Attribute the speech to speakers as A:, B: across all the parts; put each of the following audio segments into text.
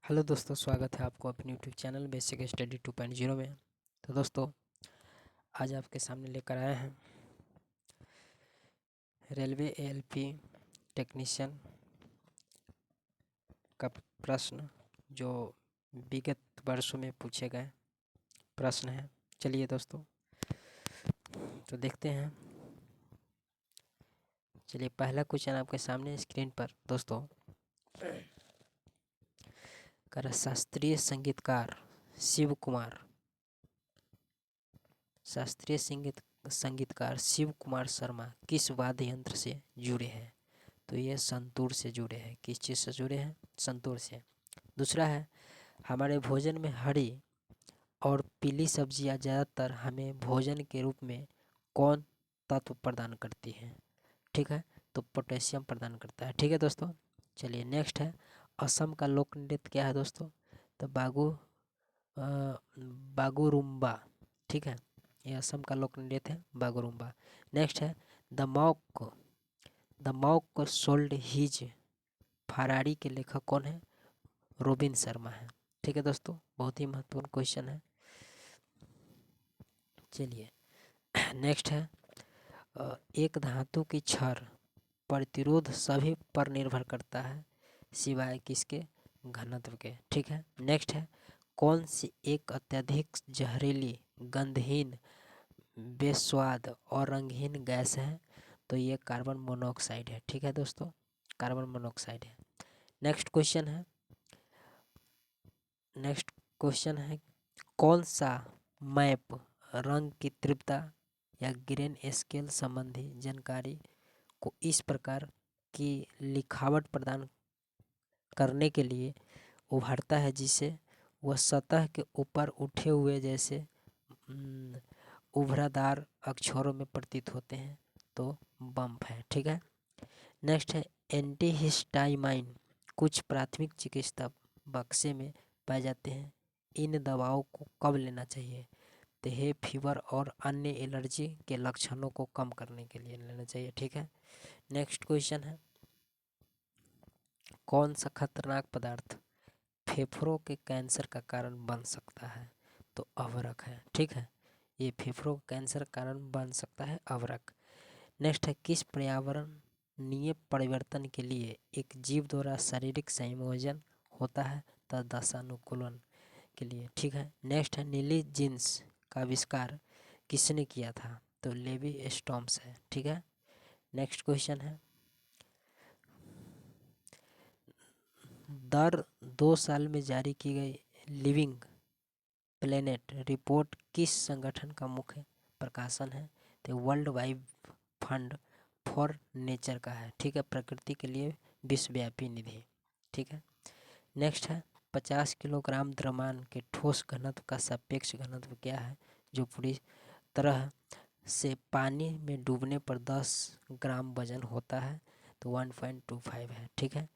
A: Hello दोस्तों, स्वागत है आपको अपने यूट्यूब चैनल बेसिक स्टडी 2.0 में। तो दोस्तों, आज आपके सामने लेकर आए हैं रेलवे एएलपी टेक्नीशियन का प्रश्न, जो विगत वर्षों में पूछे गए प्रश्न हैं। चलिए दोस्तों, तो देखते हैं। चलिए, पहला क्वेश्चन आपके सामने स्क्रीन पर दोस्तों कर शास्त्रीय संगीतकार शिव कुमार शर्मा किस वाद्य यंत्र से जुड़े हैं? तो ये संतूर से जुड़े हैं। किस चीज़ से जुड़े हैं? संतूर से। दूसरा है, हमारे भोजन में हरी और पीली सब्जियां ज़्यादातर हमें भोजन के रूप में कौन तत्व प्रदान करती हैं? ठीक है, तो पोटेशियम प्रदान करता है। ठीक है दोस्तों, चलिए नेक्स्ट है, असम का लोक नृत्य क्या है दोस्तों? तो बागुरुम्बा। ठीक है, ये असम का लोक नृत्य है, बागुरुम्बा। नेक्स्ट है, the mock sold his Ferrari के लेखक कौन है? रोबिन शर्मा है। ठीक है दोस्तों, बहुत ही महत्वपूर्ण क्वेश्चन है। चलिए नेक्स्ट है, एक धातु की क्षय प्रतिरोध सभी पर निर्भर करता है सिवाय किसके? घनत्व के। ठीक है, नेक्स्ट है, कौन सी एक अत्यधिक जहरीली, गंधहीन, बेस्वाद और रंगहीन गैस है? तो ये कार्बन मोनोऑक्साइड है। ठीक है दोस्तों, कार्बन मोनोऑक्साइड है। नेक्स्ट क्वेश्चन है, कौन सा मैप रंग की तीव्रता या ग्रेन स्केल संबंधी जानकारी को इस प्रकार की लिखावट प्रदान करने के लिए उभारता है जिसे वह सतह के ऊपर उठे हुए जैसे उभरादार अक्षरों में प्रतीत होते हैं? तो बम्प है। ठीक है, नेक्स्ट है, एंटीहिस्टामाइन कुछ प्राथमिक चिकित्सा बक्से में पाए जाते हैं। इन दवाओं को कब लेना चाहिए? तो है फीवर और अन्य एलर्जी के लक्षणों को कम करने के लिए लेना चाहिए। ठीक है, नेक्स्ट क्वेश्चन है, कौन सा खतरनाक पदार्थ फेफड़ों के कैंसर का कारण बन सकता है? तो अवरक है। ठीक है, ये फेफड़ों का कैंसर का कारण बन सकता है, अवरक। नेक्स्ट है, किस पर्यावरणीय परिवर्तन के लिए एक जीव द्वारा शारीरिक संयोजन होता है? तो दशानुकूलन के लिए। ठीक है, नेक्स्ट है, नीली जींस का आविष्कार किसने किया था? तो लेवी स्टॉम्स है। ठीक है, नेक्स्ट क्वेश्चन है, दर 2 साल में जारी की गई लिविंग प्लेनेट रिपोर्ट किस संगठन का मुख्य प्रकाशन है? तो world wide fund for nature का है। ठीक है, प्रकृति के लिए विश्वव्यापी निधि। ठीक है, नेक्स्ट है, 50 किलोग्राम द्रव्यमान के ठोस घनत्व का सापेक्ष घनत्व क्या है जो पूरी तरह से पानी में डूबने पर 10 ग्राम वजन होता है? तो 1.25 है। ठीक है,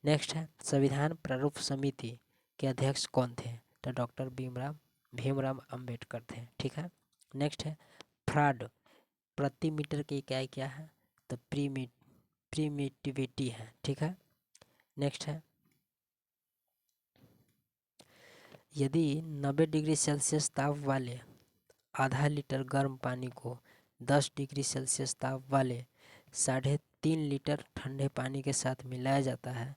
A: नेक्स्ट है, संविधान प्रारूप समिति के अध्यक्ष कौन थे? तो डॉक्टर भीमराव अंबेडकर थे। ठीक है, नेक्स्ट है, फ्राड प्रति मीटर की इकाई क्या है? तो प्रीमिटिविटी है। ठीक है, नेक्स्ट है, यदि 90 डिग्री सेल्सियस ताप वाले आधा लीटर गर्म पानी को 10 डिग्री सेल्सियस ताप वाले 3.5 लीटर ठंडे पानी के साथ मिलाया जाता है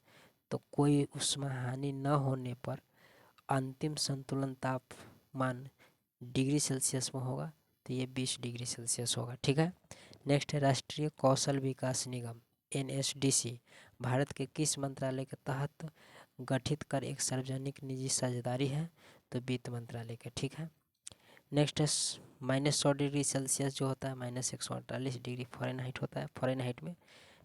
A: तो कोई ऊष्मा हानि न होने पर अंतिम संतुलन तापमान डिग्री सेल्सियस में होगा? तो ये 20 डिग्री सेल्सियस होगा। ठीक है, नेक्स्ट है, राष्ट्रीय कौशल विकास निगम NSDC भारत के किस मंत्रालय के तहत गठित कर एक सार्वजनिक निजी साझेदारी है? तो वित्त मंत्रालय के। ठीक है, नेक्स्ट है, -100 डिग्री सेल्सियस जो होता है -148 डिग्री फ़ारेनहाइट होता है फ़ारेनहाइट में।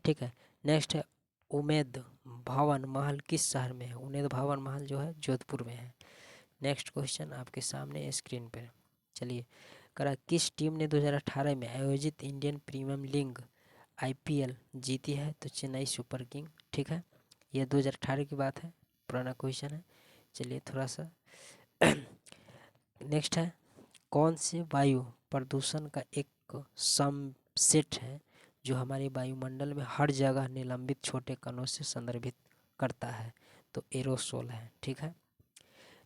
A: ठीक है, नेक्स्ट है, उमेद भवन महल किस शहर में है? उमेद भवन महल जो है जोधपुर में है। नेक्स्ट क्वेश्चन आपके सामने स्क्रीन पर। चलिए, करा किस टीम ने 2018 में आयोजित इंडियन प्रीमियर लीग IPL जीती है? तो चेन्नई सुपर किंग। ठीक है, यह 2018 की बात है, पुराना क्वेश्चन है। चलिए थोड़ा सा नेक्स्ट है, कौन से वायु प्रदूषण का एक सबसेट है जो हमारे वायुमंडल में हर जगह निलंबित छोटे कणों से संदर्भित करता है? तो एरोसोल है। ठीक है,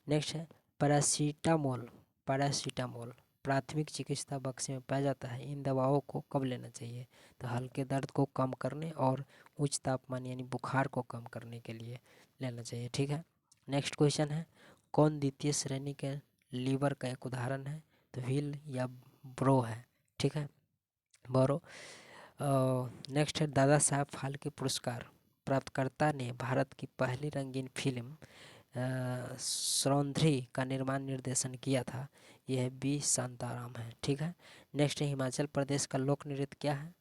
A: नेक्स्ट है पैरासीटामोल। पैरासीटामोल प्राथमिक चिकित्सा बक्से में पाया जाता है। इन दवाओं को कब लेना चाहिए? तो हल्के दर्द को कम करने और उच्च तापमान यानी बुखार को कम करने के लिए लेना चाहिए। ठीक है। नेक्स्ट क्वेश्चन है कौन द्वितीय श्रेणी के लीवर का एक उदाहरण है? तो व्हील या ब्रो है। ठीक है, बोरो। नेक्स्ट है दादा साहब फाल्के पुरस्कार प्राप्तकर्ता ने भारत की पहली रंगीन फिल्म सौंदर्य का निर्माण निर्देशन किया था। यह बी शांताराम है। ठीक है। नेक्स्ट है हिमाचल प्रदेश का लोक नृत्य क्या है?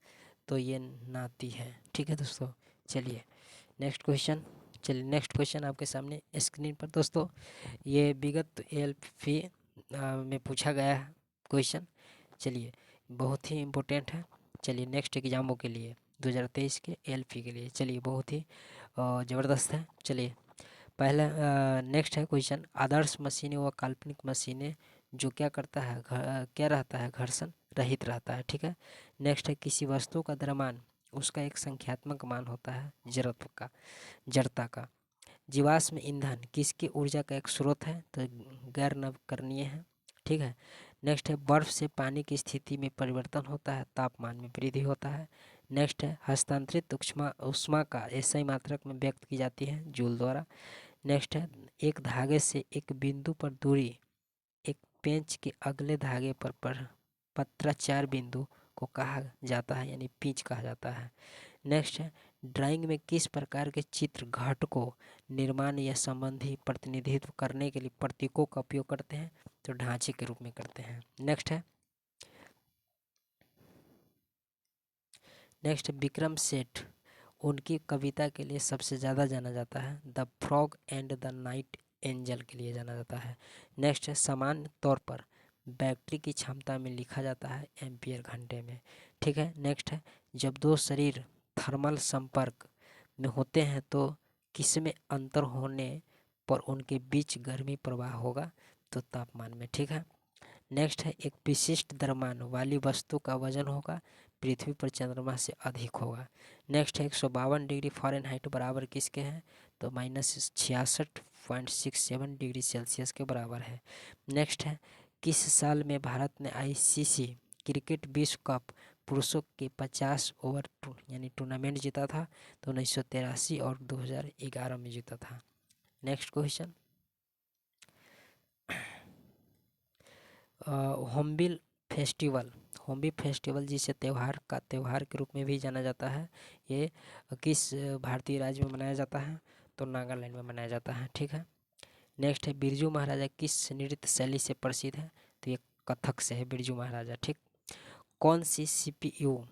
A: तो ये नाती है। ठीक है दोस्तों, चलिए नेक्स्ट क्वेश्चन। चलिए नेक्स्ट क्वेश्चन आपके सामने स्क्रीन पर दोस्तों, ये विगत एलपी में पूछा गया है क्वेश्चन। चलिए बहुत ही इम्पोर्टेंट है। चलिए नेक्स्ट एग्जामों के लिए 2023 के एलपी के लिए चलिए बहुत ही ज़बरदस्त है। चलिए पहला नेक्स्ट है क्वेश्चन आदर्श मशीनें व काल्पनिक मशीनें जो क्या करता है क्या रहता है? घर्षण रहित रहता है। ठीक है। नेक्स्ट है किसी वस्तु का द्रव्यमान उसका एक संख्यात्मक मान होता है जड़त्व का, जड़ता का। जीवाश्म ईंधन किसकी ऊर्जा का एक स्रोत है? तो गैर नवीकरणीय है। ठीक है। नेक्स्ट है बर्फ से पानी की स्थिति में परिवर्तन होता है, तापमान में वृद्धि होता है। नेक्स्ट है हस्तांतरित ऊष्मा ऊष्मा का ऐसा ही मात्रक में व्यक्त की जाती है जूल द्वारा। नेक्स्ट है एक धागे से एक बिंदु पर दूरी एक पेंच के अगले धागे पर पत्राचार बिंदु को कहा जाता है यानी पिंच कहा जाता है। नेक्स्ट है ड्राइंग में किस प्रकार के चित्र घटकों निर्माण या संबंधी प्रतिनिधित्व करने के लिए प्रतीकों का उपयोग करते हैं? तो ढांचे के रूप में करते हैं। नेक्स्ट विक्रम सेठ उनकी कविता के लिए सबसे ज़्यादा जाना जाता है the frog and the night angel के लिए जाना जाता है। नेक्स्ट है सामान्य तौर पर बैटरी की क्षमता में लिखा जाता है एम्पियर घंटे में। ठीक है। नेक्स्ट है जब दो शरीर थर्मल संपर्क में होते हैं तो किसमें अंतर होने पर उनके बीच गर्मी प्रवाह होगा? तो तापमान में। ठीक है। नेक्स्ट है एक विशिष्ट द्रव्यमान वाली वस्तु का वजन होगा पृथ्वी पर चंद्रमा से अधिक होगा। नेक्स्ट है 152 डिग्री फ़ारेनहाइट बराबर किसके हैं? तो -66.67 डिग्री सेल्सियस के बराबर है। नेक्स्ट है किस साल में भारत ने आईसीसी क्रिकेट विश्व कप पुरुषों के 50 ओवर यानी टूर्नामेंट जीता था? तो 1983 और 2011 में जीता था। Next question hornbill festival. Hornbill festival जिसे त्यौहार के रूप में भी जाना जाता है, ये किस भारतीय राज्य में मनाया जाता है? तो नागालैंड में मनाया जाता है। ठीक है। नेक्स्ट है बिरजू महाराजा किस नृत्य शैली से प्रसिद्ध है? तो ये कथक से है बिरजू महाराजा। ठीक। कौन सी सीपीयू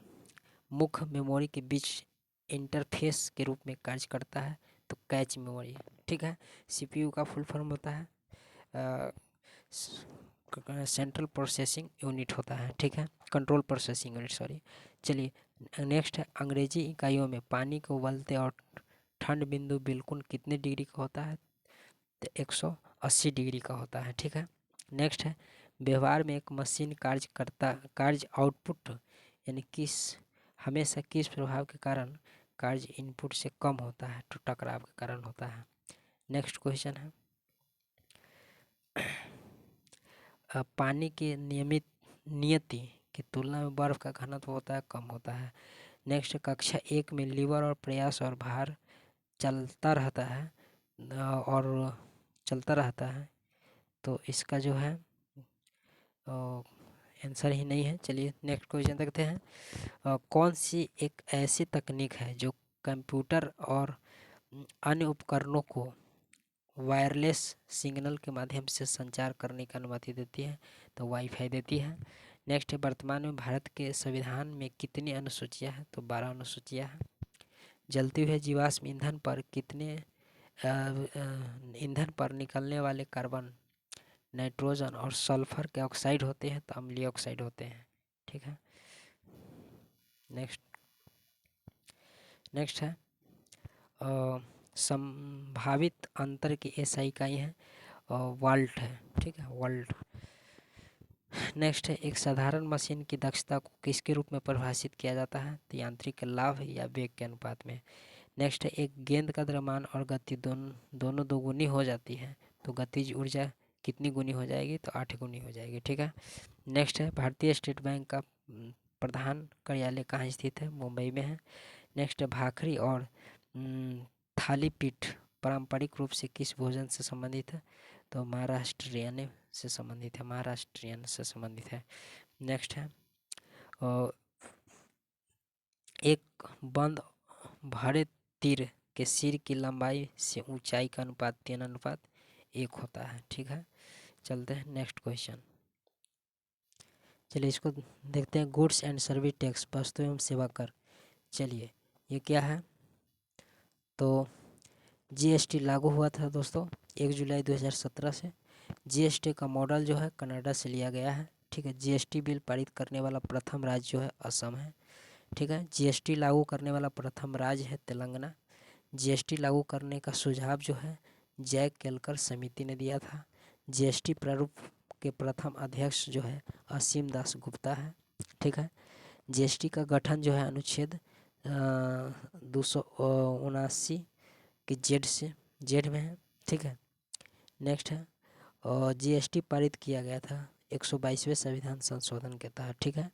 A: मुख्य मेमोरी के बीच इंटरफेस के रूप में कार्य करता है? तो कैच मेमोरी। ठीक है। सीपीयू का फुल फॉर्म होता है सेंट्रल प्रोसेसिंग यूनिट होता है। ठीक है, कंट्रोल प्रोसेसिंग यूनिट, सॉरी। चलिए नेक्स्ट है अंग्रेजी इकाइयों में पानी को उबलते और ठंड बिंदु बिल्कुल कितने डिग्री का होता है? तो 180 डिग्री का होता है। ठीक है। नेक्स्ट है व्यवहार में एक मशीन कार्य आउटपुट यानी हमेशा किस प्रभाव के कारण कार्य इनपुट से कम होता है? तो टकराव के कारण होता है। नेक्स्ट क्वेश्चन है पानी की नियति की तुलना में बर्फ का घनत्व होता है कम होता है। नेक्स्ट कक्षा 1 में लीवर और प्रयास और भार चलता रहता है तो इसका जो है आंसर ही नहीं है। चलिए नेक्स्ट क्वेश्चन देखते हैं कौन सी एक ऐसी तकनीक है जो कंप्यूटर और अन्य उपकरणों को वायरलेस सिग्नल के माध्यम से संचार करने की अनुमति देती है? तो वाईफाई देती है। नेक्स्ट है वर्तमान में भारत के संविधान में कितनी अनुसूचियां हैं? तो 12 अनुसूचियां हैं। जलते हुए जीवाश्म ईंधन पर ईंधन पर निकलने वाले कार्बन, नाइट्रोजन और सल्फर के ऑक्साइड होते हैं? तो अम्लीय ऑक्साइड होते हैं। ठीक है। नेक्स्ट है संभावित अंतर की एसआई इकाई है वाल्ट है। ठीक है, वाल्ट। नेक्स्ट है एक साधारण मशीन की दक्षता को किसके रूप में परिभाषित किया जाता है? तो यांत्रिक लाभ या वेग के अनुपात में। नेक्स्ट है एक गेंद का द्रव्यमान और गति दोनों दोगुनी हो जाती है तो गतिज ऊर्जा कितनी गुनी हो जाएगी, तो 8 गुनी हो जाएगी। ठीक है। नेक्स्ट है भारतीय स्टेट बैंक का प्रधान कार्यालय कहाँ स्थित है, मुंबई में है। नेक्स्ट है भाखरी और थालीपीठ पारंपरिक रूप से किस भोजन से संबंधित है, तो महाराष्ट्रियन से संबंधित है, महाराष्ट्रियन से संबंधित है। नेक्स्ट है एक बंद भरे तीर के सिर की लंबाई से ऊंचाई का अनुपात 3:1 होता है। ठीक है। चलते हैं नेक्स्ट क्वेश्चन। चलिए इसको देखते हैं। गुड्स एंड सर्विस टैक्स, वस्तु एवं सेवा कर। चलिए ये क्या है, तो जीएसटी लागू हुआ था दोस्तों 1 जुलाई 2017 से। जीएसटी का मॉडल जो है कनाडा से लिया गया है। ठीक है। जीएसटी बिल पारित करने वाला प्रथम राज्य जो है असम है। ठीक है। जीएसटी लागू करने वाला प्रथम राज्य है तेलंगाना। जीएसटी लागू करने का सुझाव जो है जैक केलकर समिति ने दिया था। जीएसटी प्रारूप के प्रथम अध्यक्ष जो है असीम दास गुप्ता है। ठीक है। जीएसटी का गठन जो है अनुच्छेद 279 के जेड में है। ठीक है। नेक्स्ट है और जीएसटी पारित किया गया था 122वें संविधान संशोधन के तहत। ठीक है।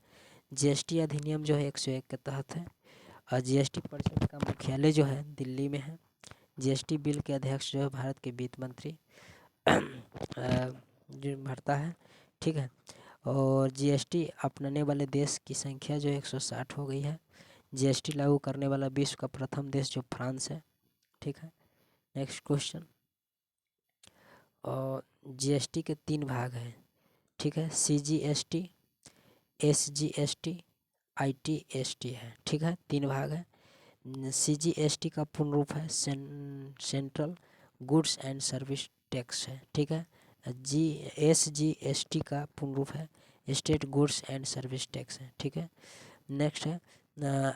A: जीएसटी अधिनियम जो है 101 के तहत है। और जीएसटी परिषद का मुख्यालय जो है दिल्ली में है। जीएसटी बिल के अध्यक्ष जो है भारत के वित्त मंत्री जो भरता है। ठीक है। और जीएसटी अपनाने वाले देश की संख्या जो 160 हो गई है। जीएसटी लागू करने वाला विश्व का प्रथम देश जो फ्रांस है। ठीक है। Next question. और जीएसटी के 3 भाग हैं। ठीक है। सीजीएसटी, एसजीएसटी, आईटीएसटी है। ठीक है। 3 भाग है। सीजीएसटी का पूर्ण रूप है central goods and service tax है। ठीक है। एसजीएसटी का पूर्ण रूप है state goods and service tax है। ठीक है। नेक्स्ट है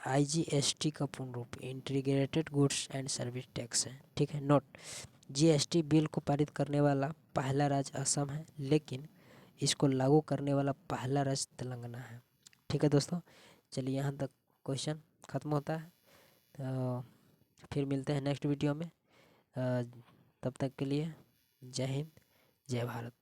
A: आईजीएसटी का पूर्ण रूप integrated goods and service tax है। ठीक है। नोट, जीएसटी बिल को पारित करने वाला पहला राज्य असम है, लेकिन इसको लागू करने वाला पहला राज्य तेलंगाना है। ठीक है दोस्तों। चलिए यहाँ तक क्वेश्चन ख़त्म होता है। तो फिर मिलते हैं नेक्स्ट वीडियो में। तब तक के लिए जय हिंद, जय भारत।